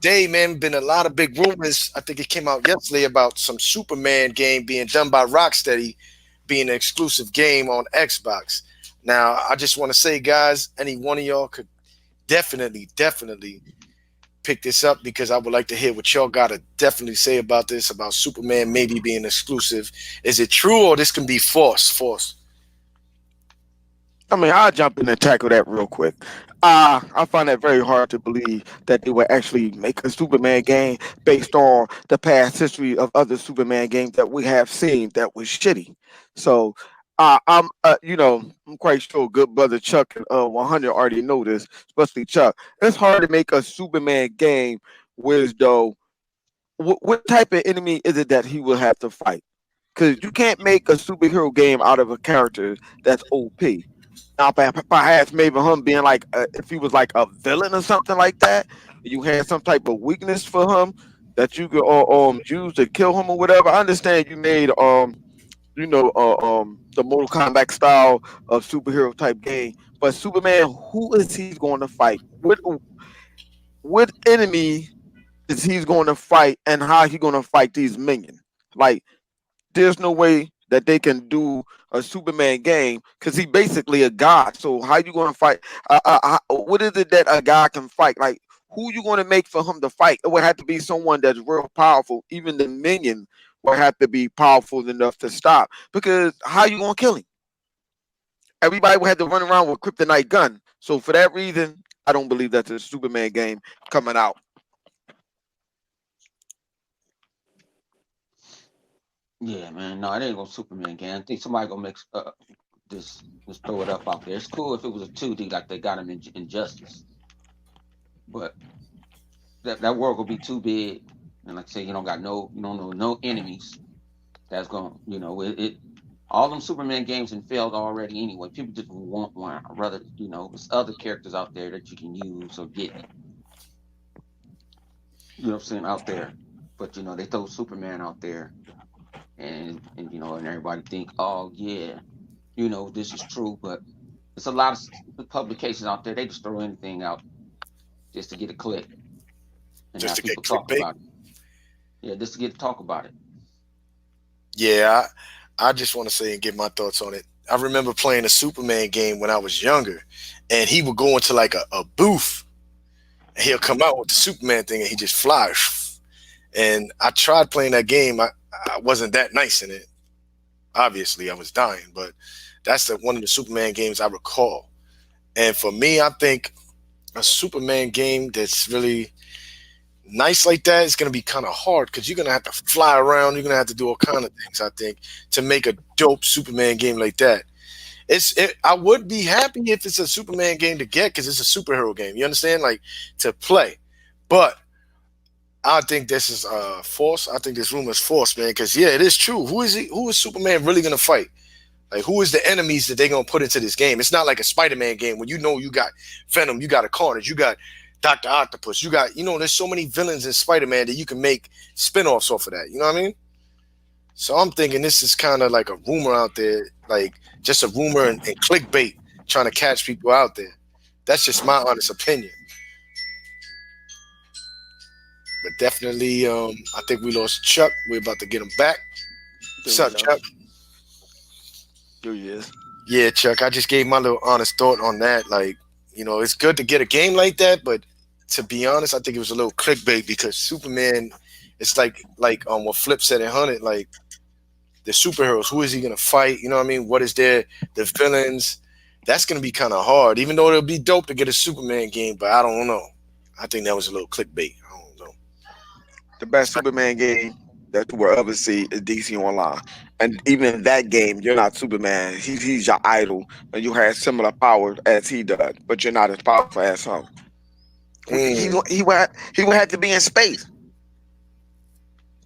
today, man, been a lot of big rumors. I think it came out yesterday about some Superman game being done by Rocksteady, being an exclusive game on Xbox. Now, I just want to say, guys, any one of y'all could definitely pick this up because I would like to hear what y'all got to definitely say about this, about Superman maybe being exclusive. Is it true or this can be false? False. I mean, I'll jump in and tackle that real quick. I find that very hard to believe that they would actually make a Superman game based on the past history of other Superman games that we have seen that was shitty. So, I'm quite sure good brother Chuck and 100 already know this, especially Chuck. It's hard to make a Superman game where though, what type of enemy is it that he will have to fight? Because you can't make a superhero game out of a character that's OP. Now, perhaps maybe him being like, if he was like a villain or something like that, you had some type of weakness for him that you could use to kill him or whatever. I understand you made the Mortal Kombat style of superhero type game, but Superman, who is he going to fight? What enemy is he's going to fight, and how he going to fight these minions? Like, there's no way that they can do a Superman game because he's basically a god. So how you going to fight? What is it that a god can fight? Like, who you going to make for him to fight? It would have to be someone that's real powerful. Even the minion would have to be powerful enough to stop. Because how you going to kill him? Everybody would have to run around with kryptonite gun. So for that reason, I don't believe that's a Superman game coming out. Yeah, man. No, it ain't gonna Superman game. I think somebody gonna make this. Just throw it up out there. It's cool if it was a 2D like they got him in Justice, but that world will be too big. And like I say, you don't know no enemies. That's going, it. All them Superman games and failed already anyway. People just want one. Rather, there's other characters out there that you can use or get. You know what I'm saying out there, but they throw Superman out there, and everybody think, oh yeah, this is true, but there's a lot of publications out there. They just throw anything out just to get a click and Just have to get people talk clickbait. about it. Yeah, just to get to talk about it. Yeah, I just want to say and get my thoughts on it. I remember playing a Superman game when I was younger, and he would go into like a booth, and he'll come out with the Superman thing, and he just flies. And I tried playing that game. I wasn't that nice in it. Obviously, I was dying, but that's one of the Superman games I recall. And for me, I think a Superman game that's really nice like that is going to be kind of hard because you're going to have to fly around. You're going to have to do all kind of things, I think, to make a dope Superman game like that. I would be happy if it's a Superman game to get because it's a superhero game. You understand? Like to play. But I think this is false. I think this rumor is false, man. Because yeah, it is true. Who is he? Who is Superman really gonna fight? Like, who is the enemies that they're gonna put into this game? It's not like a Spider-Man game where you got Venom, you got a Carnage, you got Doctor Octopus, you got there's so many villains in Spider-Man that you can make spin-offs off of that. You know what I mean? So I'm thinking this is kind of like a rumor out there, like just a rumor and clickbait, trying to catch people out there. That's just my honest opinion. But definitely, I think we lost Chuck. We're about to get him back. There What's we up, go. Chuck? There he is. Yeah, Chuck. I just gave my little honest thought on that. Like, it's good to get a game like that, but to be honest, I think it was a little clickbait because Superman, it's like what Flip said in Hunted, like the superheroes. Who is he gonna fight? You know what I mean? What is the villains? That's gonna be kind of hard. Even though it'll be dope to get a Superman game, but I don't know. I think that was a little clickbait. I don't know. The best Superman game that you will ever see is DC Online. And even in that game, you're not Superman. He's your idol, and you have similar powers as he does, but you're not as powerful as him. Mm, He would have to be in space.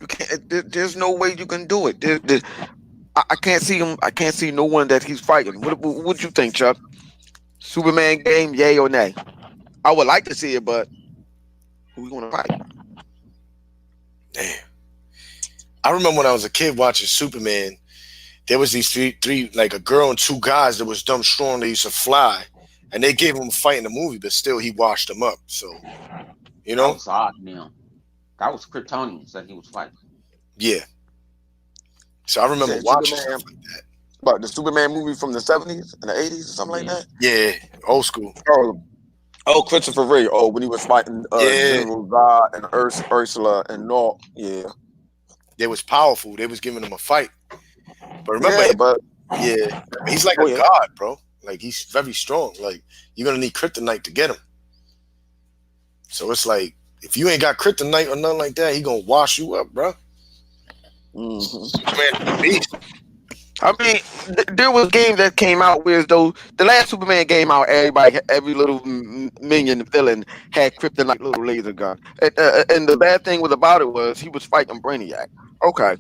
You can't. There's no way you can do it. I can't see him. I can't see no one that he's fighting. What you think, Chuck? Superman game, yay or nay? I would like to see it, but who's going to fight? damn. I remember when I was a kid watching Superman. There was these three, like a girl and two guys that was dumb strong. They used to fly, and they gave him a fight in the movie, but still he washed them up. So You That know? was odd now. That was Kryptonians that he was fighting. Yeah. So I remember Said watching Superman, stuff like that. but the Superman movie from the 70s and the 80s or something like Yeah. that. Yeah, old school. Oh, oh, Christopher Ray. Oh, when he was fighting Yeah, General Zod and Ursula and Nort. Yeah, they was powerful. They was giving him a fight. But remember, yeah, but yeah, he's like go a ahead. god, bro. Like he's very strong. Like you're gonna need kryptonite to get him. So it's like if you ain't got kryptonite or nothing like that, he gonna wash you up, bro. Hmm. Superman is a beast. I mean, there was games that came out where though the last Superman game out, everybody, every little minion villain had kryptonite little laser gun, and the bad thing was about it was he was fighting Brainiac. Okay,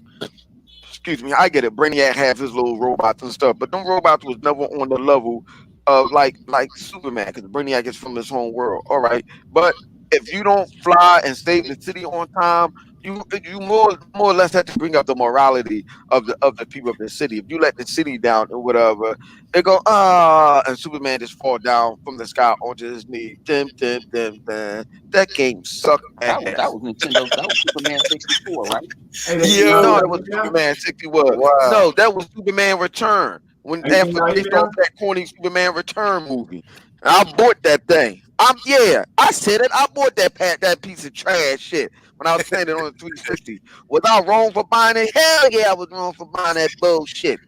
excuse me, I get it. Brainiac has his little robots and stuff, but them robots was never on the level of like Superman, because Brainiac is from his home world. All right, but if you don't fly and save the city on time, you more or less have to bring up the morality of the people of the city. If you let the city down or whatever, they go and Superman just fall down from the sky onto his knee. Dim dim dim dim. That game sucked That ass. was Nintendo. That was Superman 64, right? Hey, No, Yo, that was Superman 61. wow. No, that was Superman Return. When can after y'all hear me based off now? that corny Superman Return movie. And I bought that thing. Yeah, I said it. I bought that piece of trash shit when I was playing it on the 360. Was I wrong for buying it? Hell yeah, I was wrong for buying that bullshit.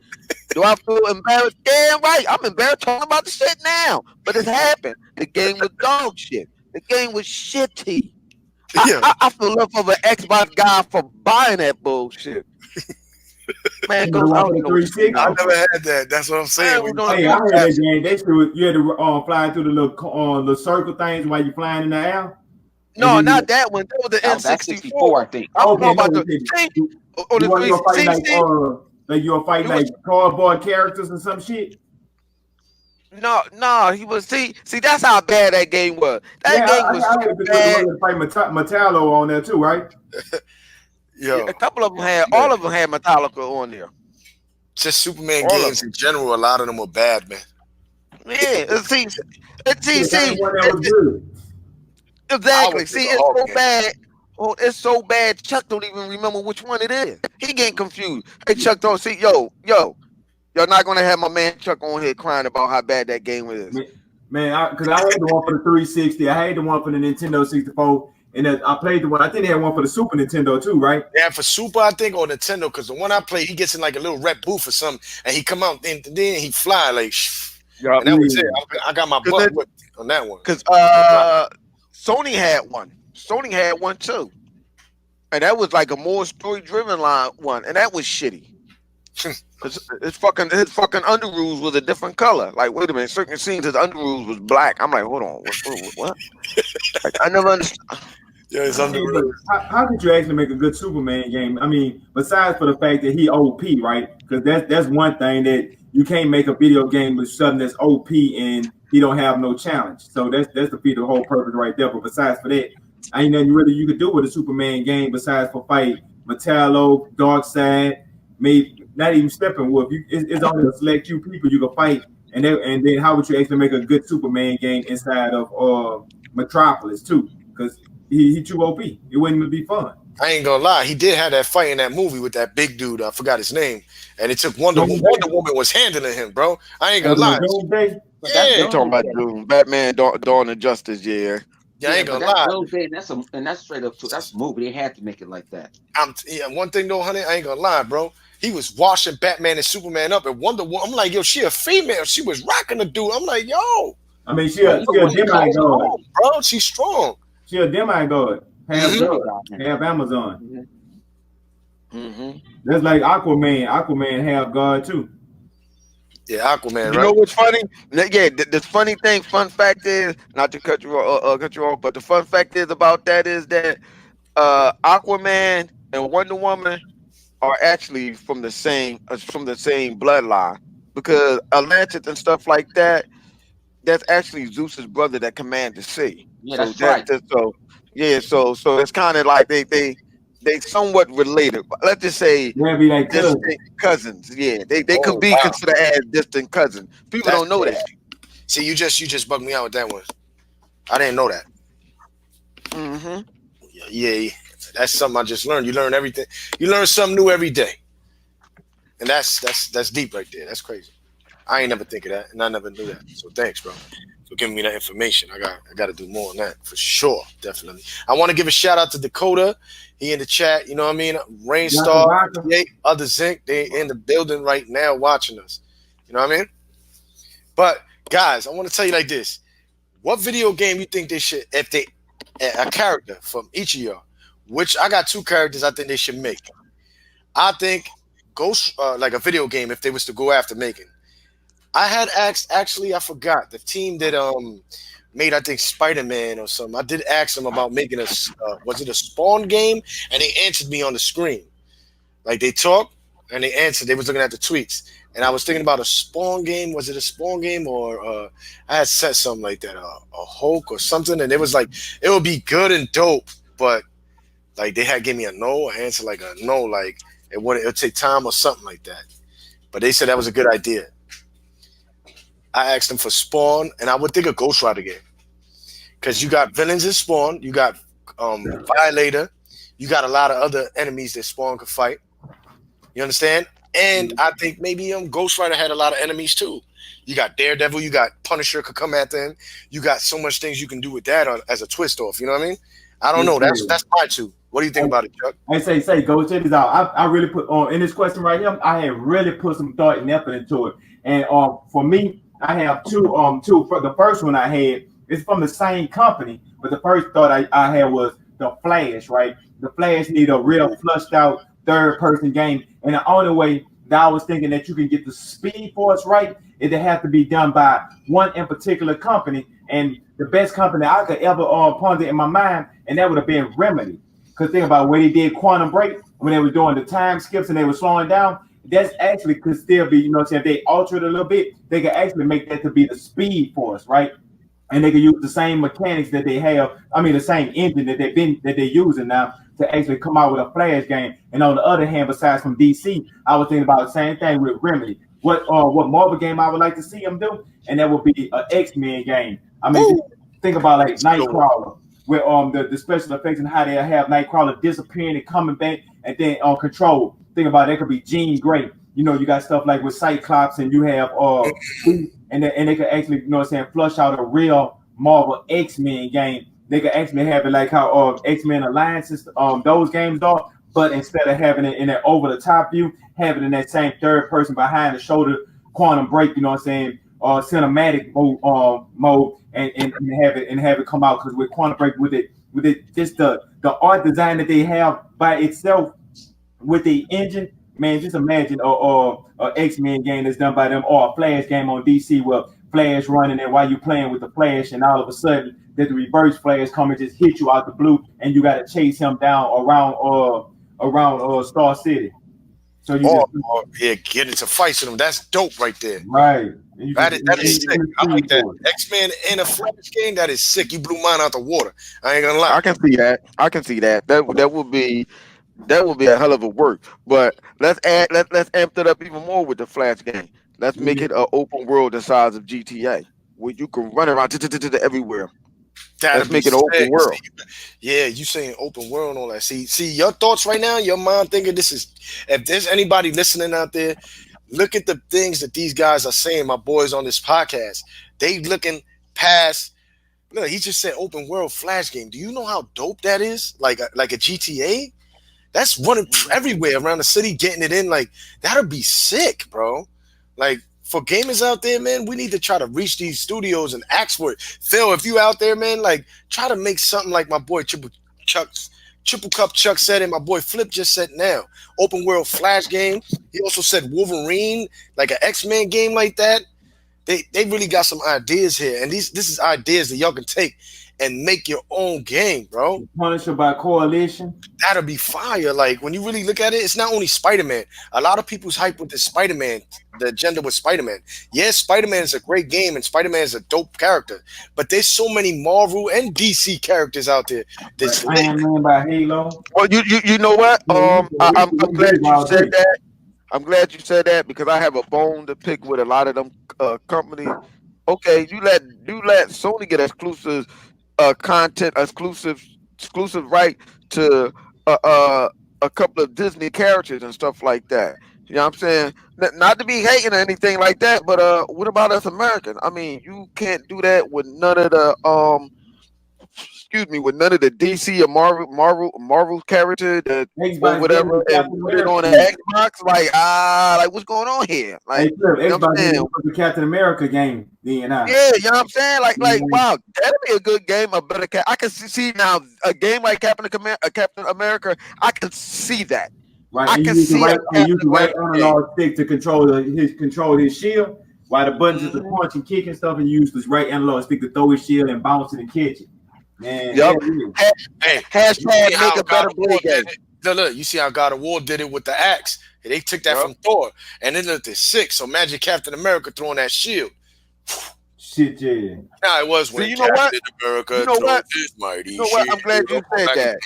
Do I feel embarrassed? Damn right. I'm embarrassed talking about the shit now. But it happened. The game was dog shit. The game was shitty. I, Yeah, I, I feel love for the Xbox guy for buying that bullshit. Man, You know the go. I one don't for even the know what you're talking I 360? about. never had that. That's what I'm saying. Man, When we you doing talk Hey, I about heard that, that game. You had to fly through the little circle things while you flying in the air, and No, then not you. that one. That was the That's 64, I N64. think. I was Okay, talking no, about the see on you the want three. to fight like you fight It was like cardboard characters or some shit. no. He was see. That's how bad that game was. That Yeah, game was I so heard the bad. one that fight Metallo on there too, right? Yeah, yo, a couple of them had. Yeah. All of them had Metallica on there. just Superman All of games them. in general. A lot of them were bad, man. Yeah. Yeah, that's the one that was good. I was Exactly. See, just a it's Hulk so game. bad. Oh, it's so bad. Chuck don't even remember which one it is. He getting confused. Hey, Chuck, don't see. Yo, y'all not gonna have my man Chuck on here crying about how bad that game is. Man, because I had the one for the 360, I had the one for the Nintendo 64, and I played the one. I think they had one for the Super Nintendo too, right? Yeah, for Super, I think, or Nintendo, because the one I play, he gets in like a little red booth or something, and he come out, and then he fly like, Yup. and that was it. Yeah. I got my Cause butt whipped on that one. cause Wow. Sony had one. Sony had one too, and that was like a more story driven line one, and that was shitty. Cause his fucking underoos was a different color. Like, wait a minute, certain scenes his underoos was black. I'm like, hold on, what? Like, I never understood. Yeah, it's under. Hey, but how could you actually make a good Superman game? I mean, besides for the fact that he OP, right? Because that's one thing that you can't make a video game with something that's OP and he don't have no challenge. So that's defeat the whole purpose right there. But besides for that, ain't nothing really you could do with a Superman game besides for fight Metallo, Darkseid, maybe not even Steppenwolf. It's only a select few people you can fight, and then how would you actually make a good Superman game inside of Metropolis too? Because he too OP. It wouldn't even be fun. I ain't gonna lie, he did have that fight in that movie with that big dude. I forgot his name, and it took Wonder Woman. Doomsday. Wonder Woman was handling him, bro. I ain't Oh, gonna lie. Doomsday. But that's Yeah, They talking about Doomsday. Doom, Batman, Dawn of Justice. Yeah, yeah, I Yeah, ain't but gonna that's lie. Doomsday, and that's straight up to that's a movie. They had to make it like that. Yeah, one thing though, honey, I ain't gonna lie, bro. He was washing Batman and Superman up, and Wonder Woman. I'm like, yo, she a female. She was rocking the dude. I'm like, yo, I mean, But she even a when he called demigod. strong, bro. She's strong. She a demigod. Half Hmm. God, demigod now. half Amazon. Mhm. hmm That's like Aquaman. Aquaman half God too. Yeah, Aquaman, You know right? what's funny? Yeah, the funny thing, fun fact is, not to cut you off, but the fun fact is about that is that Aquaman and Wonder Woman are actually from the same bloodline, because Atlantis and stuff like that. That's actually Zeus's brother that command the sea. Yeah, So that's right. so yeah, so it's kind of like they somewhat related. Let's just say That'd be like cousin. distant cousins. Yeah, they could Oh be wow, considered as distant cousins. People that's don't know dope. that. See, you just bugged me out with that one. I didn't know that. Mm-hmm. Yeah, that's something I just learned. You learn everything. You learn something new every day, and that's deep right there. That's crazy. I ain't never think of that, and I never knew that. So thanks, bro, for giving me that information. I got to do more on that for sure, definitely. I want to give a shout out to Dakota. He in the chat. You know what I mean? Dr. Rainstar, Barker. 58, other Zinc. They in the building right now watching us. You know what I mean? But guys, I want to tell you like this: what video game you think they should, if they a character from each of y'all, which I got two characters I think they should make. I think Ghost, like a video game, if they was to go after making. I had asked, actually, I forgot the team that made, I think, Spider Man or something. I did ask them about making was it a Spawn game, and they answered me on the screen. Like they talked and they answered. They was looking at the tweets, and I was thinking about a Spawn game. Was it a Spawn game or I had said something like that, a Hulk or something, and it was like it would be good and dope, but like they had gave me a no, an answer like a no, like it'll take time or something like that. But they said that was a good idea. I asked them for Spawn, and I would think a Ghost Rider game because you got villains in Spawn, you got Violator, you got a lot of other enemies that Spawn could fight. You understand? And I think maybe Ghost Rider had a lot of enemies too. You got Daredevil, you got Punisher could come at them. You got so much things you can do with that as a twist off. You know what I mean? I don't Yes, know. That's sir. that's my two. What do you think about it, Chuck? I say, go check this out. I really put on in this question right here. I had really put some thought and effort into it. And for me, I have two. For the first one I had, it's from the same company, but the first thought I had was the Flash. Right, the Flash need a real flushed out third person game, and the only way that I was thinking that you can get the Speed Force right is it have to be done by one in particular company, and the best company I could ever ponder in my mind, and that would have been Remedy. Because think about when they did Quantum Break, when they were doing the time skips and they were slowing down, that's actually could still be, you know what I'm saying? If they alter it a little bit, they could actually make that to be the Speed Force, right? And they can use the same mechanics that they have. I mean, the same engine that they're using now to actually come out with a Flash game. And on the other hand, besides from DC, I was thinking about the same thing with Remedy. What Marvel game I would like to see them do, and that would be an X-Men game. I mean, just Woo! think about like That's a good one. Nightcrawler, where the special effects and how they have Nightcrawler disappearing and coming back, and then on Control. Think about it, it could be Jean Grey. You know, you got stuff like with Cyclops, and you have and they could actually, you know what I'm saying, flush out a real Marvel X-Men game. They could actually have it like how X-Men Alliances, those games are, but instead of having it in that over the top view, have it in that same third person behind the shoulder quantum break, you know what I'm saying, cinematic mode, and have it come out, because with quantum break, with it just the art design that they have by itself with the engine, man, just imagine a X-Men game that's done by them, or a Flash game on DC where Flash running and while you playing with the Flash, and all of a sudden that the reverse Flash come and just hit you out the blue, and you got to chase him down around Star City. So you just Yeah, get into fights with them. That's dope right there. right, and you just That is sick. in the I like speed that. for it. X-Men in a Flash game, that is sick. You blew mine out the water. I ain't gonna lie. I can see that. I can see that. That would be a hell of a work. But let's amp it up even more with the Flash game. Let's make Yeah, it an open world the size of GTA, where you can run around everywhere. That'd Let's be make it an open sick. world. Yeah, you saying open world and all that. See your thoughts right now, your mind thinking this is, if there's anybody listening out there, look at the things that these guys are saying, my boys on this podcast. They looking past, look, he just said open world Flash game. Do you know how dope that is? Like a GTA? That's running everywhere around the city, getting it in. Like that'll be sick, bro. Like for gamers out there, man, we need to try to reach these studios and ask for it. Phil, if you out there, man, like try to make something like my boy Triple Cup Chuck said, and my boy Flip just said now. Open world Flash game. He also said Wolverine, like an X-Men game like that. They really got some ideas here, and this is ideas that y'all can take and make your own game, bro. Punisher by Coalition. That'll be fire. Like when you really look at it, it's not only Spider Man. A lot of people's hype with this Spider Man, the agenda with Spider Man. Yes, Spider Man is a great game, and Spider Man is a dope character. But there's so many Marvel and DC characters out there Right. that's lit. Iron Man by Halo. Well, you know what? Yeah, I'm we glad big you all said day. that. I'm glad you said that because I have a bone to pick with a lot of them companies. Okay, you let Sony get exclusives content exclusive right to uh, uh a couple of Disney characters and stuff like that. You know what I'm saying? Not to be hating or anything like that, but what about us Americans? I mean, you can't do that with none of the excuse me, with none of the DC or Marvel character that or Xbox gave whatever, the and Captain put it America on the game. Xbox. Like what's going on here? Hey, Like, Cliff, you know what Xbox I'm gave saying? the Captain America game. Then I. Yeah, you know what I'm saying? Like, Yeah, wow, that'd be a good game. A better I can see now a game like Captain America. I can see that. right, I and can you use the see a right and use Captain the right America game. analog stick to control his shield. While the buttons is the Hmm. punch and kick and stuff, and you use this right analog stick to throw his shield and bounce it and catch it. Man, hell Yep. yeah. Ha- Hey, you see Hashtag make how a God better of War Blade did game. it? Look, you see how God of War did it with the axe. They took that Yep. from Thor, and then looked at six. So imagine Captain America throwing that shield. Shit, yeah. Now it was See, when you know what? Captain You America know throws what? his You mighty know what? shield. I'm glad you Go said back and that.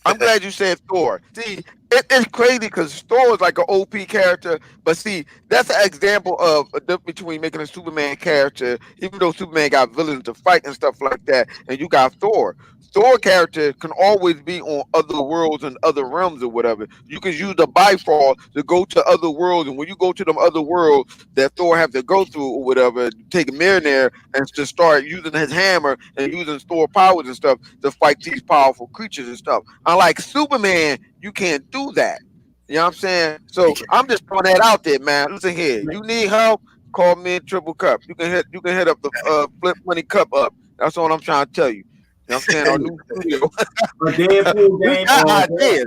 I'm glad you said Thor. See, it's crazy because Thor is like an OP character, but see, that's an example of a difference between making a Superman character, even though Superman got villains to fight and stuff like that, and you got Thor. Thor character can always be on other worlds and other realms or whatever. You can use the Bifrost to go to other worlds, and when you go to them other worlds that Thor have to go through or whatever, take Mjolnir and to start using his hammer and using Thor powers and stuff to fight these powerful creatures and stuff. Unlike Superman, you can't do that. You know what I'm saying? he So can. I'm just throwing that out there, man. Listen here. You need help, call me in Triple Cup. You can hit up the Flip Money Cup up. That's all I'm trying to tell you. You know what I'm saying? Our new studio. A Deadpool We game got or ideas.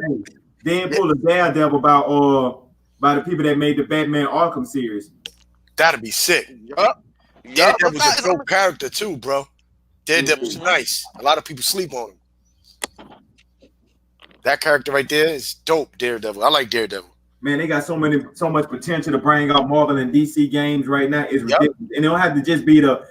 Deadpool or Daredevil about by the people that made the Batman Arkham series. That'd be sick. Yup. Yup. Daredevil's a dope character too, bro. Daredevil's Mhm. nice. A lot of people sleep on him. That character right there is dope. Daredevil. I like Daredevil. Man, they got so much potential to bring out Marvel and DC games right now. It's Yep. ridiculous, and it don't have to just be the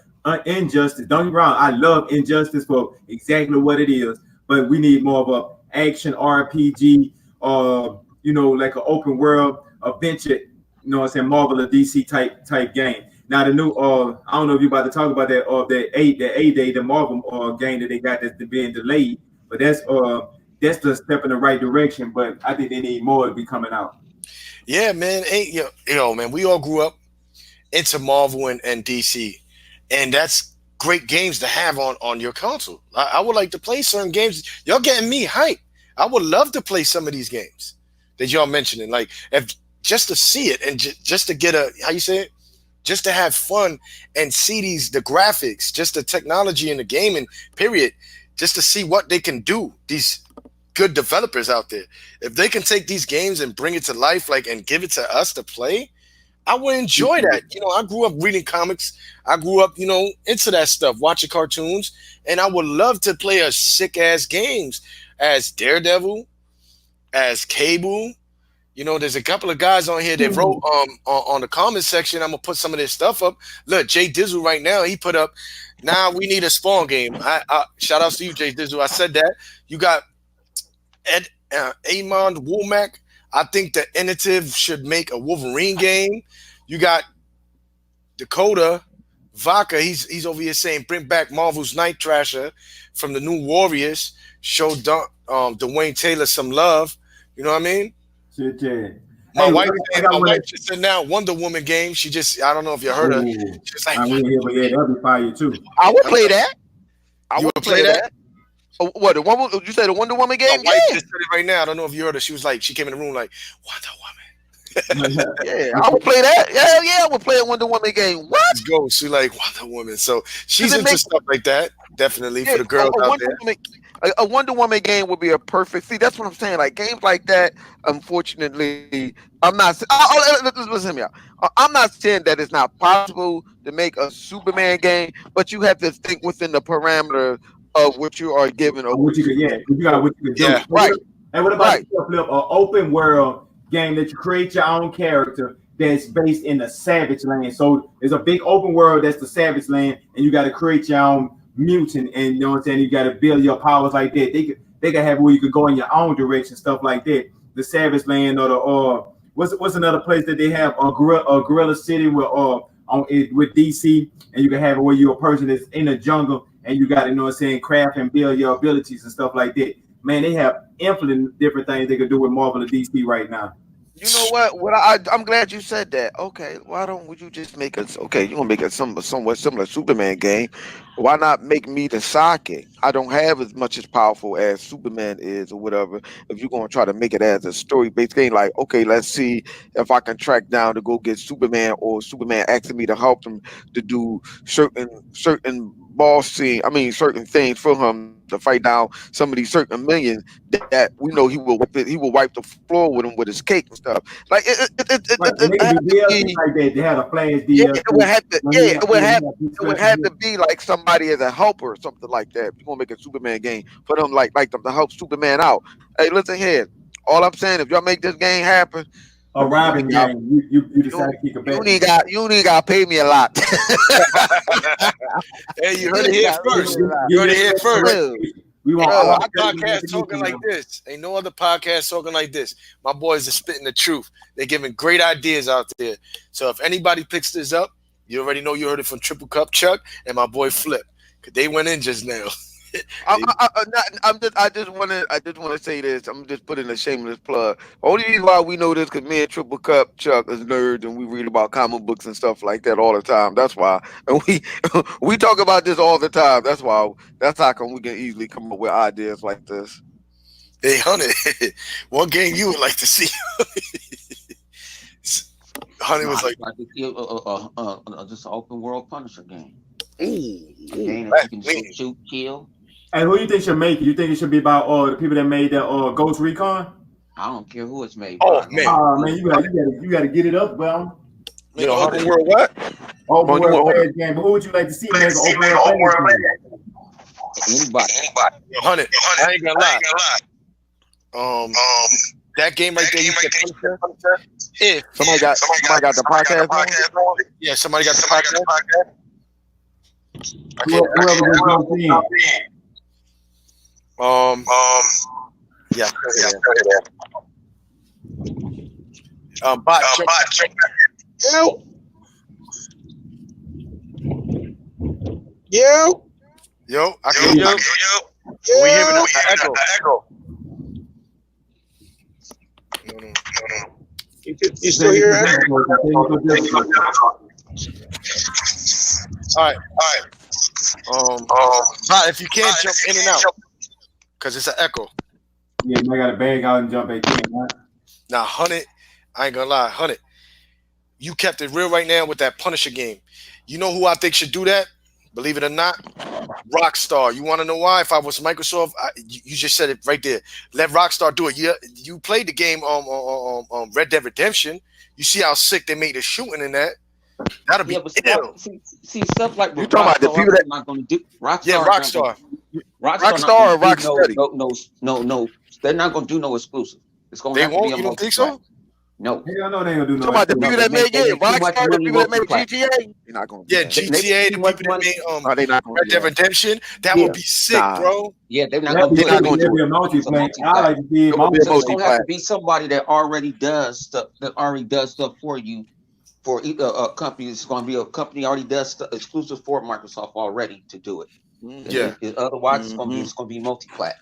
Injustice. Don't get me wrong, I love Injustice for exactly what it is, but we need more of a action RPG, like an open world adventure. You know what I'm saying? Marvel or DC type game. Now the new I don't know if you're about to talk about that the Marvel game that they got that's being delayed, but that's the step in the right direction. But I think they need more to be coming out. Yeah, man. Ain't man. We all grew up into Marvel and DC, and that's great games to have on your console. I would like to play certain games. Y'all getting me hype. I would love to play some of these games that y'all mentioning. Like if just to see it and just to get a how you say it, just to have fun and see the graphics, just the technology in the gaming period, just to see what they can do. These good developers out there, if they can take these games and bring it to life, like and give it to us to play, I would enjoy that. I grew up reading comics. I grew up, into that stuff, watching cartoons, and I would love to play a sick ass games as Daredevil, as Cable. There's a couple of guys on here that wrote on the comment section. I'm gonna put some of this stuff up. Look, Jay Dizzle right now, he put up. Now we need a Spawn game. I shout outs to you, Jay Dizzle. I said that. You got Ed Amon Womack. I think the Initiative should make a Wolverine game. You got Dakota Vaca. He's over here saying bring back Marvel's Night Thrasher from the New Warriors. Show Dwayne Taylor some love. You know what I mean? Shit, yeah. My Hey, wife, I got my one. wife just said now Wonder Woman game. She just I don't know if you heard her. Oh, She's like I mean, yeah, but yeah, that'll be fire too. I would play that. I you would would play play that? that. Oh, what the one? You said the Wonder Woman My game? wife Yeah. just said it right now. I don't know if you heard her. She was like, she came in the room like Wonder Woman. Yeah, I would play that. Hell yeah, I would play a Wonder Woman game. What? Let's go. She like Wonder Woman. So she's it into make stuff like that. Definitely yeah, for the girls out there. A Wonder Woman game would be a perfect. See, that's what I'm saying. Like games like that, unfortunately, I'm not. Listen to me out. I'm not saying that it's not possible to make a Superman game, but you have to think within the parameter of what you are given or What what you could, you yeah, can. you got what you could do. Yeah. Right, And what about right. this flip? An open world game that you create your own character that's based in the Savage Land. So there's a big open world that's the Savage Land, and you got to create your own mutant, and you know what I'm saying. You got to build your powers like that. They could have where you could go in your own direction, stuff like that. The Savage Land or the what's another place that they have Gorilla City with with DC, and you can have it where you're a person that's in the jungle and you got to, you know what I'm saying, craft and build your abilities and stuff like that. Man, they have infinite different things they could do with Marvel and DC right now. You know what? I'm glad you said that. Okay, why don't would you just make us? Okay, you gonna make a somewhat similar Superman game? Why not make me the sidekick? I don't have as much as powerful as Superman is, or whatever. If you're gonna try to make it as a story based game, like okay, let's see if I can track down to go get Superman, or Superman asking me to help him to do certain boss scene. I mean, certain things for him to fight down some of these certain millions that we know he will wipe the floor with him with his cake and stuff. Like Right, it and they had can do to DLC be, like that. They had a Flash yeah, it would DLC. have to, When yeah, he had, you know, he had it would have to be like somebody as a helper or something like that. If you're gonna make a Superman game for them, like them to help Superman out. Hey, listen here. All I'm saying, if y'all make this game happen, a you need Robin y'all, game. You you decide to kick a you Batman. need got you need got to pay me a lot. Hey, you heard You it need here got to pay me first. a lot. You Give heard me it here a first. Bro, recommendation. We want Ain't no bro, all other the podcast talking recommendations like now. this. Ain't no other podcast talking like this. My boys are spitting the truth. They're giving great ideas out there. So if anybody picks this up, you already know you heard it from Triple Cup Chuck and my boy Flip. 'Cause they went in just now. They, I just want to say this. I'm just putting a shameless plug. Only reason why we know this because me and Triple Cup Chuck is nerds and we read about comic books and stuff like that all the time. That's why, and we we talk about this all the time. That's why. That's how come we can easily come up with ideas like this. hey, Hunter, what game you would like to see? Honey No, was I like, just like to see just an open world Punisher game. A ooh, game that you that's can me. shoot, kill. And who you think should make it? You think it should be about the people that made that Ghost Recon? I don't care who it's made Oh by, as long as man, it's Oh man, good. you gotta get it up, bro. Make yo, an Hunter, open world what? Open Oh, you world want? flash game. But who would you like to see make an open world flash game? Anybody. yo, Hunter, I ain't gonna lie. Um, that game right there, you said Punisher. If Somebody got the podcast on. yeah, somebody got the podcast. Okay, Whoever just jumped in. Yeah, bot, check. Yo, yo, Yo, I can hear you. We hearing yo. an echo. No. You still here? All right. Bot, if you can't jump in and out, cause it's an echo. Yeah, I gotta bag out and jump back in. Right? Now, Hunted, I ain't gonna lie, Hunted, you kept it real right now with that Punisher game. You know who I think should do that? Believe it or not, Rockstar. You want to know why? If I was Microsoft, you just said it right there. Let Rockstar do it. You played the game Red Dead Redemption. You see how sick they made the shooting in that. That'll be Yeah, but ill. see stuff like You with talking about the people Rockstar that not going to do. Yeah, Rockstar not going. Rockstar. Rockstar not going Rockstar or to do Rocksteady? no. They're not going to do no exclusive. It's going to They have to be won't. a You don't think multi-plat. so? No, Hell no, they ain't gonna do You no talking about the no. people exclusive. that made They yeah, make too much Rockstar, the money people that made multi-plat. GTA? You're not gonna do Yeah, that. They GTA, too the much people that money. made No, they not gonna Red do Dead that. Redemption, that Yeah, would be sick, Nah, bro. yeah. They're not That'd going be to they're do it not cool. gonna exclusive. That'd do be it. a It's a multiplayer. I multi-plat. like to see it It will be a So it's gonna have multiplayer. to multi-plat. be somebody that already does stuff that already does stuff for you for a company. It's gonna be a company already does stuff exclusive for Microsoft already to do it. Yeah. Otherwise, Mm-hmm. it's gonna be multi-plat.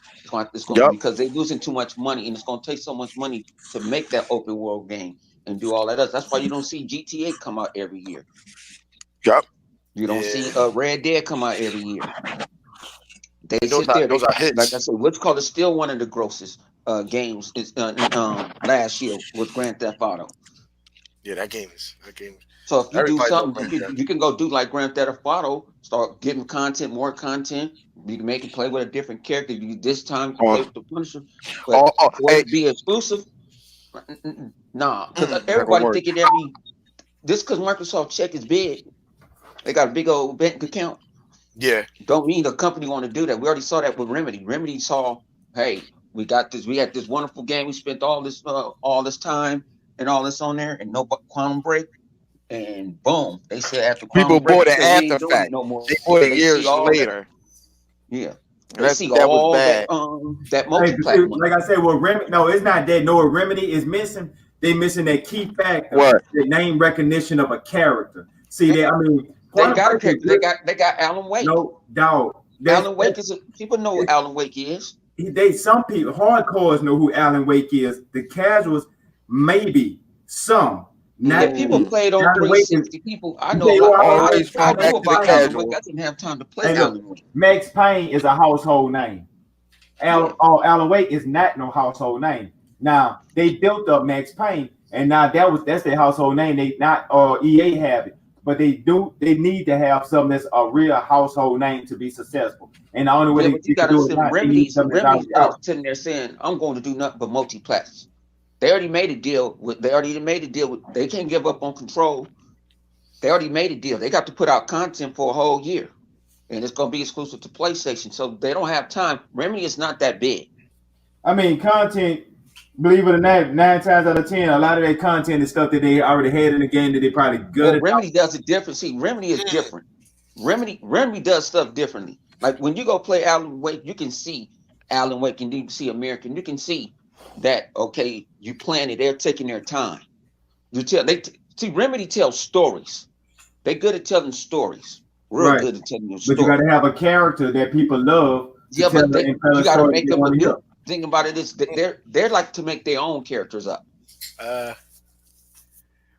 It's going to Yep. because they're losing too much money, and it's gonna take so much money to make that open world game and do all that. That's why you don't see GTA come out every year. Yep. You don't Yeah. see Red Dead come out every year. They And those sit are there. those They are like I hits. said, what's called is still one of the grossest games. Is last year was Grand Theft Auto. Yeah, that game. So if you do Everybody know something, Grand Theft. you can go do like Grand Theft Auto, start getting content, more content. You can make it play with a different character. This time you can play Oh, with the Punisher, but for it hey, to be exclusive, nah. Because not gonna everybody work. thinking just because Microsoft check is big, they got a big old bank account. Yeah. Don't mean the company want to do that. We already saw that with Remedy. Remedy saw, hey, we got this. We had this wonderful game. We spent all this time and all this on there, and no Quantum Break. And boom, they said after People Quantum Break, bought they it said we after ain't doing it fact. no more. They bought it They see years all that, later. yeah. And They see that was all bad. that Hey, but see, multi-plat money. like I said, well, Remedy, no, it's not that. No, Remedy is missing. They missing that key factor, What? the name recognition of a character. See They, that? I mean, they Quantum got a Break is character. good. They got Alan Wake. No doubt. Alan Wake people know who Alan Wake is. Some people hardcores know who Alan Wake is. The casuals, maybe some. Yeah, Not people Mm. played on Alan Wake is 360. People, I you know a say, lot. well, Alan Always I fall knew back to the about Alan Wake. casual. I didn't have time to play Hey, look, Alan Wake. Max Payne is a household name. Yeah, Alan Wake is not no household name. Now they built up Max Payne, and now that's their household name. They not EA have it, but they need to have something that's a real household name to be successful. And the only way yeah, but you they can got to do it understand, now, they need something that's Remedy's already out. sitting there saying, "I'm going to do nothing but multiplats." They already made a deal with. They already made a deal with. They can't give up on Control. They already made a deal. They got to put out content for a whole year, and it's going to be exclusive to PlayStation. So they don't have time. Remedy is not that big. I mean, content. Believe it or not, 9 times out of 10, a lot of that content is stuff that they already had in the game that they probably Well, gutted out. Remedy does it different. See, Remedy is different. Remedy does stuff differently. Like when you go play Alan Wake, you can see Alan Wake and you can see American. You can see that okay, you plan it. They're taking their time. See Remedy tells stories. They're good at telling stories. Real Right. good at telling your But you got story. to have a character that people love to Yeah, tell but and tell you a got to story make they them. want But to hear. the thing about it is that they're like to make their own characters up. Uh,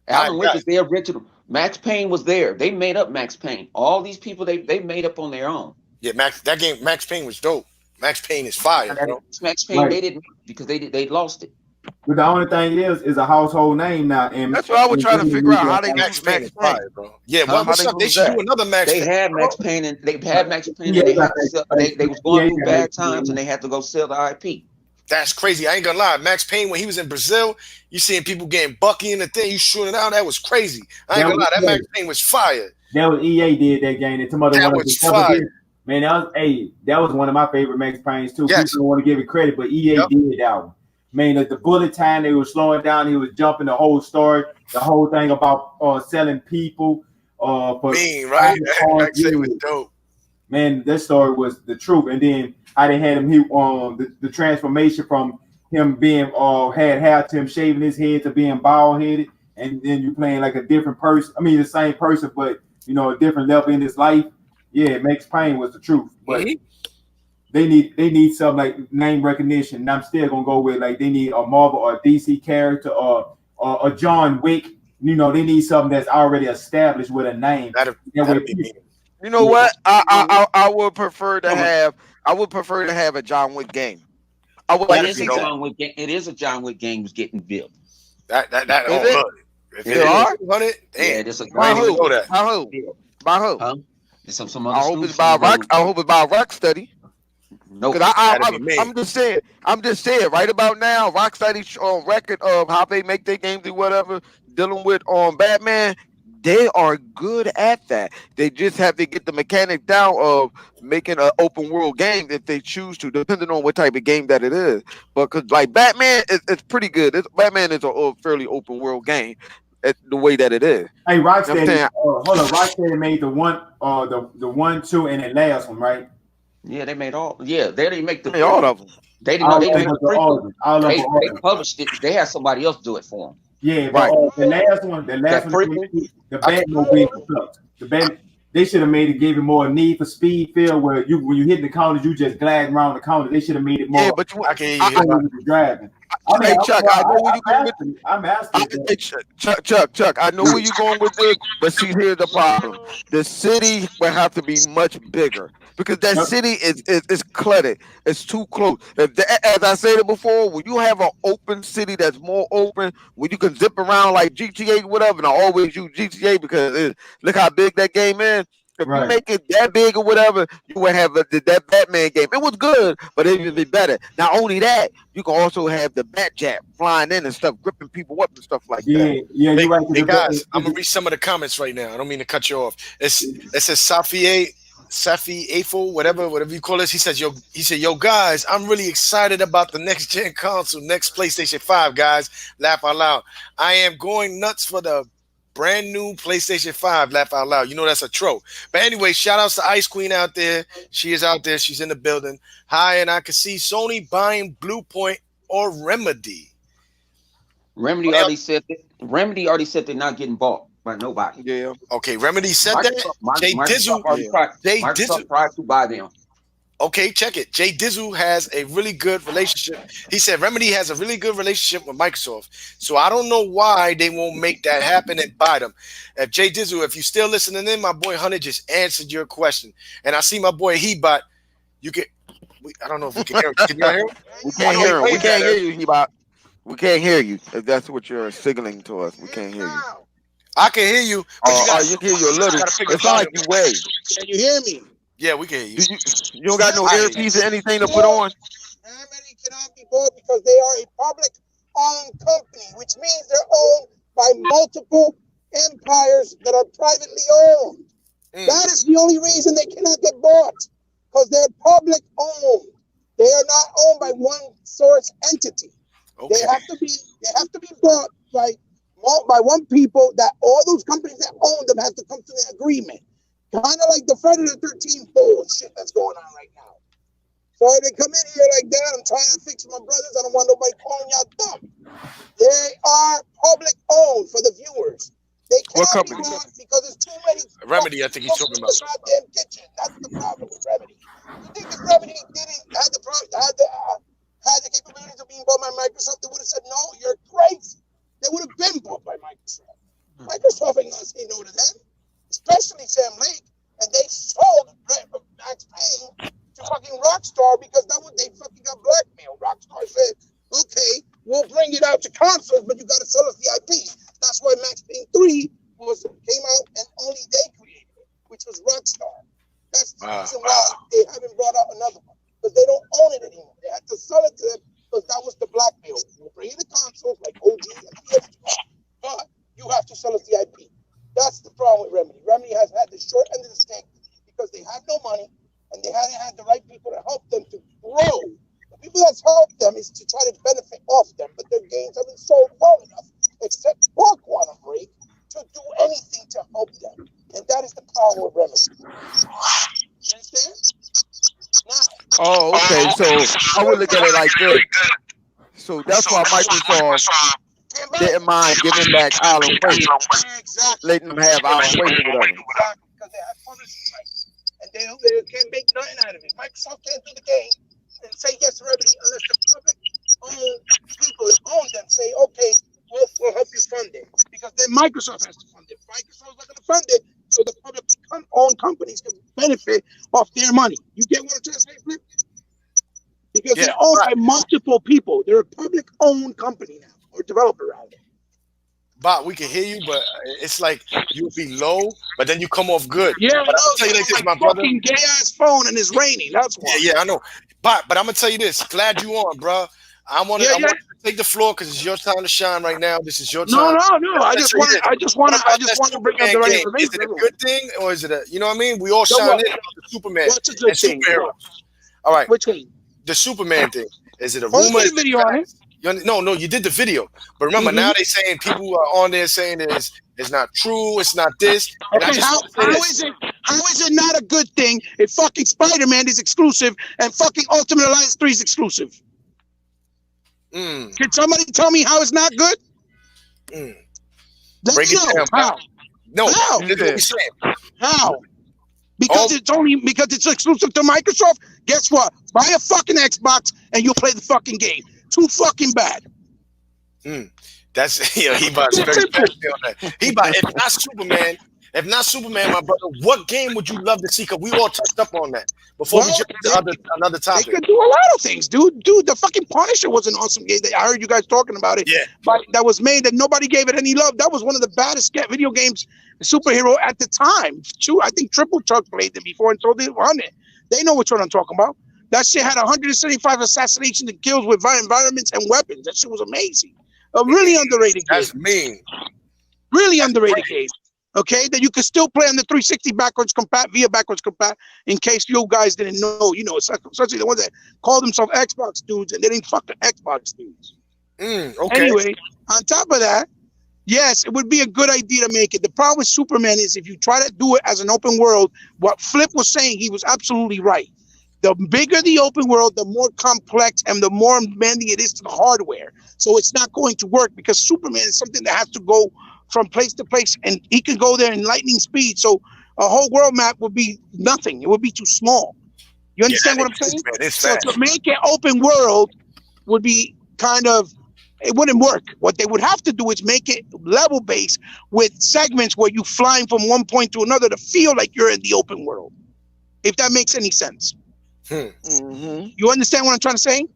I Alan Wake got is their original. Max Payne was there. They made up Max Payne. All these people they made up on their own. yeah. Max Payne was dope. Max Payne is fire, bro. Max Payne Right. they didn't because they lost it. But the only thing is a household name now. That's what I was And trying to figure out how they Max lose Payne Max is Payne. fire, bro. Yeah, Huh? How what's they up? They lose should do that? another Max They Payne, had bro. Max Payne and they had Max Payne EA and they got had to sell, that. they was EA going through got bad that. times and they had to go sell the IP. That's crazy. I ain't gonna lie. Max Payne, when he was in Brazil, you seeing people getting Bucky in the thing, you shooting out. That was crazy. I ain't That gonna was lie. That Max Payne was fire. EA did that game. And tomorrow That one of was the double fire. did. Man, that was one of my favorite Max Paynes too. People Yes. don't want to give it credit, but EA Yep. did that one. Man, the bullet time they were slowing down, he was jumping the whole story, the whole thing about selling people for Mean, right? cars. Max Payne was dope. Man, that story was the truth. And then how they had him, the transformation from him being had hair to him shaving his head to being bald headed, and then you playing like a different person. I mean, the same person, but a different level in his life. Yeah, Max Payne was the truth, but Mhm. they need something like name recognition. And I'm still gonna go with like they need a Marvel or a DC character or a John Wick. They need something that's already established with a name. That'd, That way, that'd be people, mean. You know yeah, what? I would prefer to some of- have a John Wick game. I would It like to That'd is be see a dope. that. John Wick game. It is a John Wick game was getting built. That Is oh it? look. If It it There is are? is. 200, Yeah, damn. it is a I By ain't John even Wick who? know game that. By who? built. By who? Huh? There's some other I hope it's studios by finna Rock. go. I hope it's by Rocksteady. Cause Nope. That'd be me. I'm just saying. I'm just saying. Right about now, Rocksteady on record of how they make their games or whatever, dealing with Batman. They are good at that. They just have to get the mechanic down of making an open world game if they choose to, depending on what type of game that it is. But because like Batman, it's pretty good. Batman is a fairly open world game, the way that it is. Hey, I'm Rocksteady, saying, hold on. Rocksteady made the 1, 2, and the last one, right? Yeah, they made all. Yeah, they didn't make the I mean, all prequel. of them. They didn't know All they of didn't them make was the the prequel. origin. All of them were They origin. published it. They had somebody else do it for them. Yeah, but Right. That prequel. the I can, Batmobile sucked. They should have made it, gave it more Need for Speed feel where when you hit the corners, you just glide around the corner. They should have made it Yeah, more but you. I can hear I, you. I, Hip hop. when you driving. I mean, hey Chuck, I know where you going with. I'm asking. Hey, Chuck, I know where you're going with this, but see, here's the problem. The city will have to be much bigger because that Yep. city is cluttered. It's too close. As I said it before, when you have an open city that's more open, when you can zip around like GTA, whatever, and I always use GTA because look how big that game is. If you Right. make it that big or whatever, you would have that Batman game. It was good, but it would be better. Not only that, you can also have the Batjet flying in and stuff, gripping people up and stuff like that. Yeah, Hey, you're right. hey guys, I'm gonna read some of the comments right now. I don't mean to cut you off. It says Safi Afo, whatever you call this. He said, yo guys, I'm really excited about the next gen console, next PlayStation 5, guys. Laugh out loud. I am going nuts for the brand new PlayStation 5, laugh out loud. You know that's a trope. But anyway, shout outs to Ice Queen out there. She is out there, she's in the building. Hi, and I can see Sony buying Bluepoint or Remedy. Remedy already said that. Remedy already said they're not getting bought by nobody. Yeah, Okay, Remedy said that. Jay Microsoft Dizzle. already yeah. tried. Jay Microsoft Dizzle. tried to buy them. Okay, check it. Jay Dizzle has a really good relationship. He said Remedy has a really good relationship with Microsoft. So I don't know why they won't make that happen and buy them. If Jay Dizzle, if you still listening in, my boy Hunter just answered your question. And I see my boy Hebot. You can. I don't know if we can hear him. Can you hear him? We I can't know he hear him. We waved at can't hear her. you, Hebot. We can't hear you. If that's what you're signaling to us, we Hear me can't hear you. now. I can hear you, but you Or gotta you can hear you a little. pick the It's like volume. you wave. Can you hear me? Yeah, we can hear you. Do you? You don't got no I hear you. earpiece or anything to put No, on? Remedy cannot be bought because they are a public-owned company, which means they're owned by multiple empires that are privately owned. Mm, That is the only reason they cannot get bought, because they're public-owned. They are not owned by one source entity. They okay. have to be bought by one people that all those companies that own them have to come to an agreement. Kind of like the Friday the 13th bullshit that's going on right now. So they come in here like that. I'm trying to fix my brothers. I don't want nobody calling y'all dumb. They are public owned for the viewers. They What cannot be company? bought because there's too many Remedy, I fucking think he's cooks talking in about. the goddamn kitchen. That's the problem with Remedy. You think if Remedy didn't had the capabilities of being bought by Microsoft, they would have said no. You're crazy. They would have been bought by Microsoft. Microsoft ain't gonna say no to them, especially Sam Lake, and they sold Max Payne to fucking Rockstar because that was they fucking got blackmailed. Rockstar said, "Okay, we'll bring it out to consoles, but you got to sell us the IP." That's why Max Payne 3 came out and only they created it, which was Rockstar. That's the Wow. reason why they haven't brought out another one, because they don't own it anymore. They had to sell it to them because that was the blackmail. We'll bring you the consoles like OG and PS2, but you have to sell us the IP. That's the problem with Remedy. Remedy has had the short end of the stick because they have no money and they haven't had the right people to help them to grow. The people that's helped them is to try to benefit off them, but their games haven't sold well enough, except for Quantum Break, to do anything to help them. And that is the power of Remedy. You understand? Oh, Now, okay. So I would look at it like this. So that's why Microsoft didn't mind giving back Alan Wake, exactly. letting them have Alan Wake or whatever. Exactly, because they have publishing rights, and they can't make nothing out of it. Microsoft can't do the game and say yes to Remedy unless the public-owned people that own them say, okay, we'll help you fund it, because then Microsoft has to fund it. Microsoft's not going to fund it, so the public-owned companies can benefit off their money. You get what I'm trying to say, Flip? Because Yeah, they're owned but by multiple people. They're a public-owned company now, or developer rather. Bob, we can hear you, but it's like you'll be low, but then you come off good. Yeah, I But I'm know. gonna tell you like It's this, on my my brother. fucking gay ass phone, and it's raining. That's why. Yeah, I know. But I'm gonna tell you this. Glad you on, bro. Yeah, I yeah. want you to take the floor because it's your time to shine right now. This is your No, time. no, no. And I'm I gonna just tell you want this. to. I just What want to. I about just that want to bring up Superman the right game? Is information. it a good thing or is it a you know what I mean? We all So shine what? in on the Superman What's a and good thing? superheroes. All right, Which one? the Superman thing. Is it a Oh, I rumor? did Is a it video on it. fact? No, you did the video. But remember, Mm-hmm. now they saying people are on there saying it's not true, it's not this. And I Okay, just want to say this. how is it not a good thing if fucking Spider-Man is exclusive and fucking Ultimate Alliance 3 is exclusive? Mm, Can somebody tell me how it's not good? mm. Let Break me it know. down, How? No, How? this is what we're saying. How? Oh, Because it's exclusive to Microsoft. Guess what? Buy a fucking Xbox and you'll play the fucking game. Too fucking bad. that's he bought It's very simple. passionate on that. He bought if not Superman, my brother, what game would you love to see? Because we all touched up on that before we Well, jump to another they topic. could do a lot of things, dude. Dude, the fucking Punisher was an awesome game. I heard you guys talking about it. Yeah, But that was made that nobody gave it any love. That was one of the baddest video games, superhero at the time. I think Triple Chuck played it before and so did 100. They know which one I'm talking about. That shit had 175 assassinations and kills with environments and weapons. That shit was amazing. A really underrated game. that's mean. Really That's underrated crazy. game. Okay, that you could still play on the 360 backwards compat, in case you guys didn't know, especially the ones that called themselves Xbox dudes and they didn't fuck the Xbox dudes. Okay. Anyway, on top of that, yes, it would be a good idea to make it. The problem with Superman is if you try to do it as an open world, what Flip was saying, he was absolutely right. The bigger the open world, the more complex and the more demanding it is to the hardware. So it's not going to work because Superman is something that has to go from place to place and he can go there in lightning speed. So a whole world map would be nothing. It would be too small. You Yeah, understand that what I'm is, saying? man. It's So fast. to make it open world would be kind of, it wouldn't work. What they would have to do is make it level based with segments where you flying from one point to another to feel like you're in the open world. If that makes any sense. Hmm. Mm-hmm. You understand what I'm trying to say?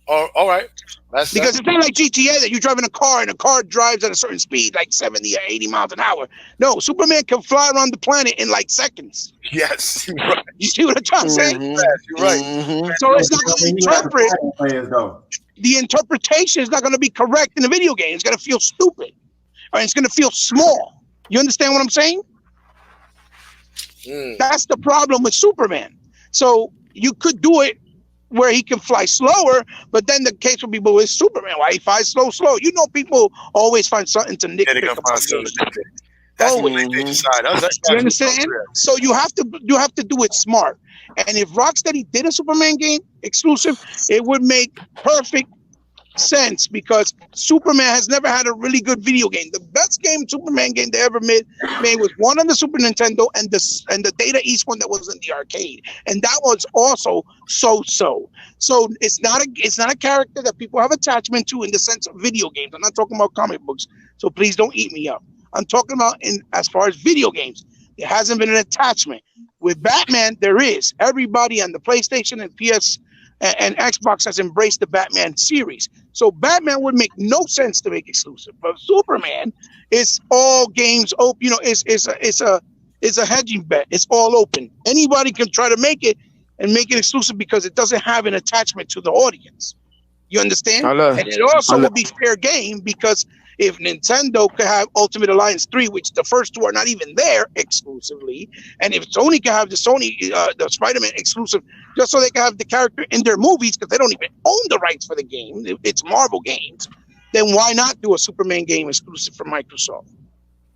All right. Because That's it's not like GTA that you're driving a car and a car drives at a certain speed, like 70 or 80 miles an hour. No, Superman can fly around the planet in like seconds. yes. You're right. You see what I'm trying to say? You're right. Mm-hmm. So it's not I going to mean, he has the interpret, fire plans though. the interpretation is not going to be correct in the video game. It's going to feel stupid, or it's going to feel small. You understand what I'm saying? Mm. That's the problem with Superman. So you could do it where he can fly slower, but then the case would be, but with Superman, why he flies slow? You know, people always find something to Yeah, they're nitpick gonna about find something games. to do. That's the Always. PlayStation side. That's You why understand? So you have to do it smart. And if Rocksteady did a Superman game exclusive, it would make perfect sense because Superman has never had a really good video game. The best game Superman game they ever made was one on the Super Nintendo and the Data East one that was in the arcade, and that was also so. So it's not a character that people have attachment to in the sense of video games. I'm not talking about comic books, so please don't eat me up. I'm talking about in as far as video games. There hasn't been an attachment. With Batman, there is. Everybody on the PlayStation and PS and Xbox has embraced the Batman series. So Batman would make no sense to make exclusive. But Superman is all games open. You know, it's a hedging bet. It's all open. Anybody can try to make it and make it exclusive because it doesn't have an attachment to the audience. You understand? I love. And it I also love. would be fair game because if Nintendo could have Ultimate Alliance 3, which the first two are not even there exclusively, and if Sony could have the the Spider-Man exclusive, just so they can have the character in their movies because they don't even own the rights for the game, it's Marvel games, then why not do a Superman game exclusive for Microsoft?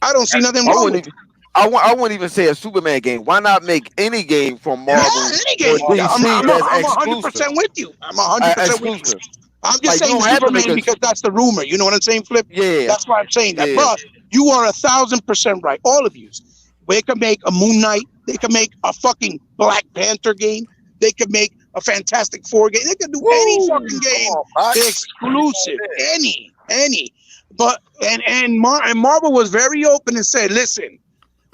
I don't see nothing I wrong wouldn't with it. even. I wouldn't even say a Superman game. Why not make any game from Yeah, Marvel any or game. DC that's I'm exclusive? 100% with you. I'm 100% with you. Exclusive. I'm just Like you saying don't have to make Superman a. because that's the rumor. You know what I'm saying, Flip? Yeah. That's why I'm saying that. Yeah. But you are 1,000% right. All of you. They could make a Moon Knight. They could make a fucking Black Panther game. They could make a Fantastic Four game. They could do any Woo! fucking Come game on, Box. exclusive. Any. But and Marvel was very open and said, listen,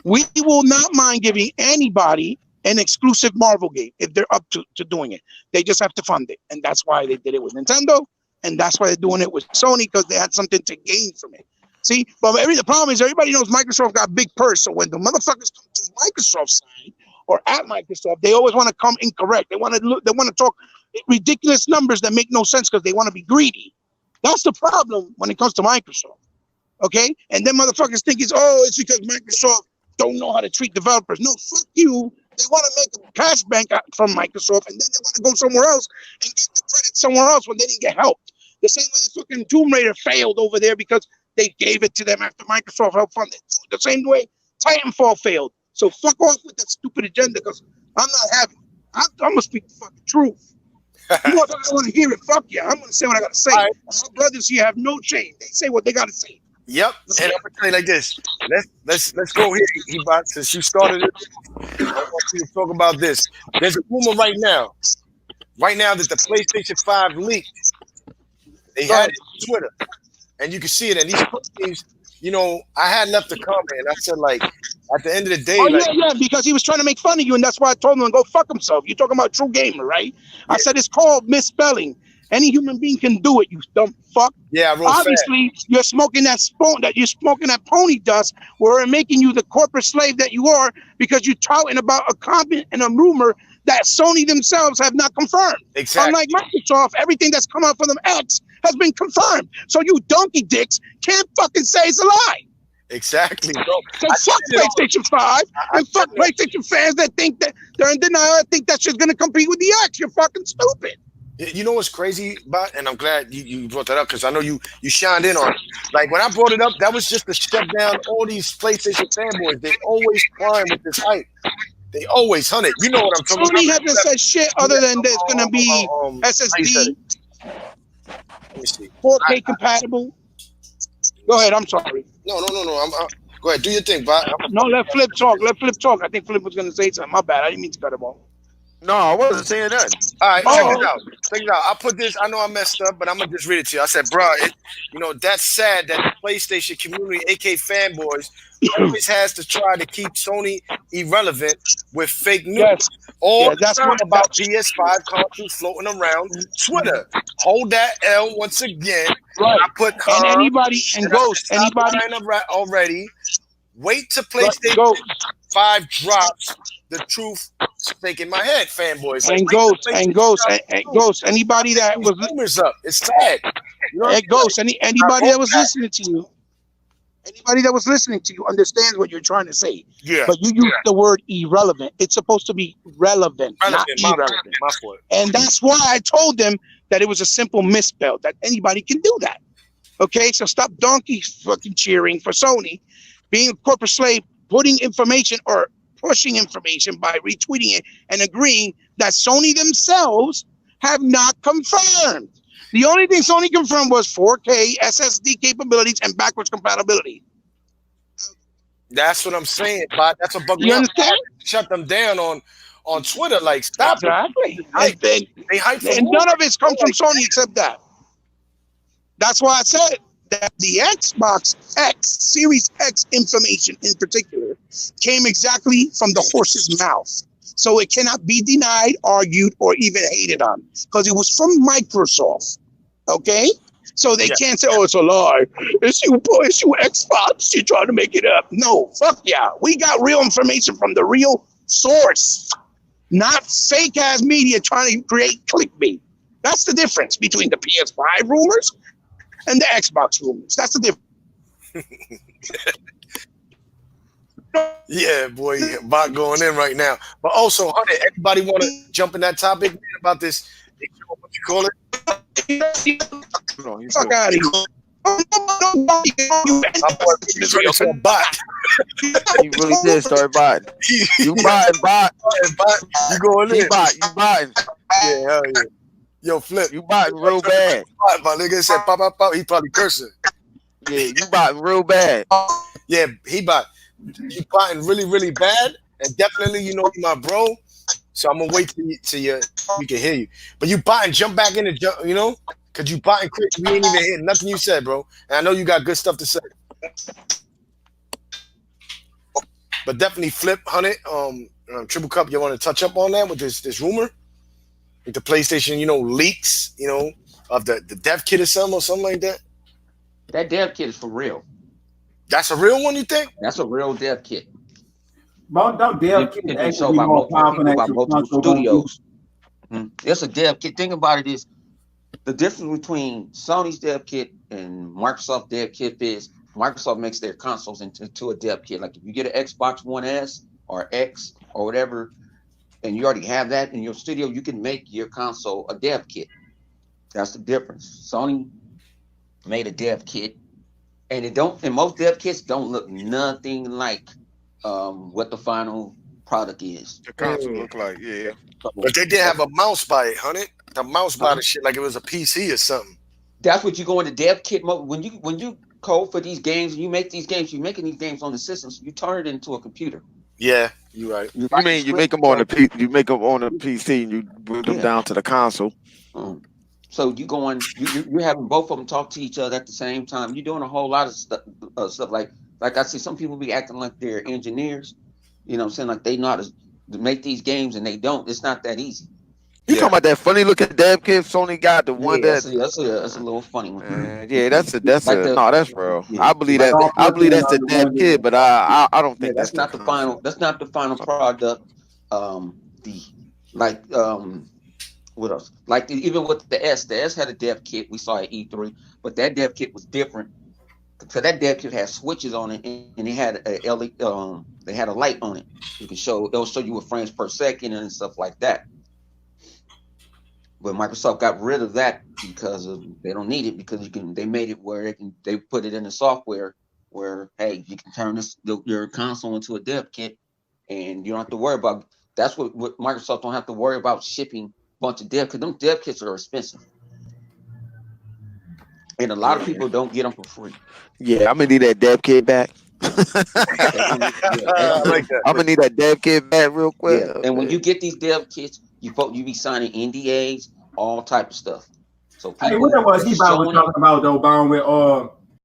we will not mind giving anybody an exclusive Marvel game if they're up to doing it. They just have to fund it. And that's why they did it with Nintendo. And that's why they're doing it with Sony because they had something to gain from it. See, but the problem is everybody knows Microsoft got a big purse. So when the motherfuckers come to Microsoft's side or at Microsoft, they always want to come incorrect. They want to talk ridiculous numbers that make no sense because they want to be greedy. That's the problem when it comes to Microsoft. Okay? And then motherfuckers think it's because Microsoft don't know how to treat developers. No, fuck you. They want to make a cash bank from Microsoft, and then they want to go somewhere else and get the credit somewhere else when they didn't get help. The same way the fucking Tomb Raider failed over there because they gave it to them after Microsoft helped fund it. The same way Titanfall failed. So fuck off with that stupid agenda because I'm not having it. I'm going to speak the fucking truth. You motherfuckers don't want to hear it. Fuck yeah. I'm going to say what I got to say. All right. My brothers here have no shame. They say what they got to say. Yep. And I'm gonna tell you like this. Let's go here, Hebot. Since you started it, I want you to talk about this. There's a rumor right now that the PlayStation 5 leaked. They had it on Twitter, and you can see it. And these companies, I had left a comment, and I said like, at the end of the day, because he was trying to make fun of you, and that's why I told him to go fuck himself. You're talking about True Gamer, right? I said it's called misspelling. Any human being can do it, you dumb fuck. Yeah, I wrote Obviously, you're smoking that pony dust, where we're making you the corporate slave that you are because you're touting about a comment and a rumor that Sony themselves have not confirmed. Exactly. Unlike Microsoft, everything that's come out from them X has been confirmed. So you donkey dicks can't fucking say it's a lie. Exactly, bro. So fuck PlayStation 5 and fuck PlayStation fans that think that they're in denial. I think that shit's gonna compete with the X. You're fucking stupid. You know what's crazy, Bot? And I'm glad you brought that up because I know you shined in on it. Like when I brought it up, that was just to shut down all these PlayStation fanboys. They always prime with this hype. They always hunt it. You know what I'm talking about? Sony hasn't said shit other than there's gonna be SSD, Let me see. 4K compatible. Go ahead. I'm sorry. No. Go ahead. Do your thing, Bot. No, let Flip talk. I think Flip was gonna say something. My bad. I didn't mean to cut him off. No, I wasn't saying nothing. All right, check this No. Oh, out. Check it out. I put this. I know I messed up, but I'm gonna just read it to you. I said, "Bruh, that's sad that the PlayStation community, aka fanboys, always has to try to keep Sony irrelevant with fake news yes, all yeah. the That's time what. about PS5 consoles floating around Twitter. Hold that L once again." Right. I put And huh, anybody and and I said, Ghost, "Stop anybody, lying already. Wait till right, PlayStation Ghost 5 drops. The truth stink in my head, fanboys. Like, and wait till Ghost and PlayStation Ghost drops and the truth. Ghost. Stop Anybody making that these was rumors up. It's sad. You know what I and mean? Like, Ghost, anybody hold that was that. listening to you, anybody that was listening to you understands what you're trying to say. Yeah, But you use the word irrelevant. It's supposed to be relevant, not relevant. irrelevant. My fault. And that's why I told them that it was a simple misspell, that anybody can do that. Okay, so stop donkey fucking cheering for Sony being a corporate slave, putting information or pushing information by retweeting it and agreeing that Sony themselves have not confirmed. The only thing Sony confirmed was 4K SSD capabilities and backwards compatibility. That's what I'm saying. But that's what bugged me You out. I understand? had to shut them down on Twitter. Like, stop it. Exactly. Hype. They hype for And none rumors. of it comes from Sony except that. That's why I said that the Xbox X, Series X information in particular, came exactly from the horse's mouth. So it cannot be denied, argued, or even hated on because it was from Microsoft. Okay? So they Yeah. can't say, oh, it's a lie. It's you, boy, it's you Xbox. You're trying to make it up. No, fuck yeah. We got real information from the real source, not fake ass media trying to create clickbait. That's the difference between the PS5 rumors and the Xbox rumors. That's the difference. Yeah, boy, bot going in right now. But also, honey, everybody want to jump in that topic man, about this? What you call it? Hold on, Fuck out of here. My boy really turned into a bot. he really did start botting. You botting, bot. Bot, you going in? You botting. Yeah, hell yeah. Yo, Flip. You botting real bad. Bot, my nigga said pop, pop, pop. He probably cursing. Yeah, you botting real bad. Yeah, he bot. You botting really, really bad. And definitely, you my bro. So I'm gonna wait till we can hear you. But you botting, jump back in and jump, because you botting quick. We ain't even hear nothing you said, bro. And I know you got good stuff to say. But definitely Flip, Hunt Triple Cup, you want to touch up on that with this rumor? With the PlayStation, leaks, of the dev kit or something like that? That dev kit is for real. That's a real one, you think? That's a real dev kit. Don't dev kits It's been actually sold be by more multiple powerful people, than by your multiple console gonna be? studios. It's a dev kit. Think about it is the difference between Sony's dev kit and Microsoft dev kit is Microsoft makes their consoles into a dev kit. Like if you get an Xbox One S or X or whatever, and you already have that in your studio, you can make your console a dev kit. That's the difference. Sony made a dev kit, and most dev kits don't look nothing like what the final product is. The console look like, yeah. But they did have a mouse by it, Hunt The mouse by the shit like it was a PC or something. That's what you go into dev kit mode. When you code for these games and you make these games, you're making these games on the system, so you turn it into a computer. Yeah, you're right. You mean you make them on the PC and you bring them down to the console? So you you're having both of them talk to each other at the same time. You're doing a whole lot of stuff like I see some people be acting like they're engineers. You know what I'm saying? Like they know how to make these games and they don't. It's not that easy. You talking about that funny looking dev kit Sony got, the one that's a little funny one. yeah, that's real. Yeah. I believe that's a dev kit, but I don't think that's not the final. That's not the final product. What else? Like even with the S had a dev kit we saw at E3, but that dev kit was different. So that dev kit had switches on it, and it had a LED. They had a light on it. It'll show you what frames per second and stuff like that. But Microsoft got rid of that because they don't need it because they made it where they put it in the software where hey you can turn your console into a dev kit and you don't have to worry about. That's what Microsoft don't have to worry about shipping a bunch of dev because them dev kits are expensive. And a lot of people don't get them for free. Yeah, I'm gonna need that dev kit back. I like that. I'm gonna need that dev kit back real quick. Yeah. And when you get these dev kits, You be signing NDAs, all type of stuff. So Hey, what people that was just he about was showing it. talking about though, Bone with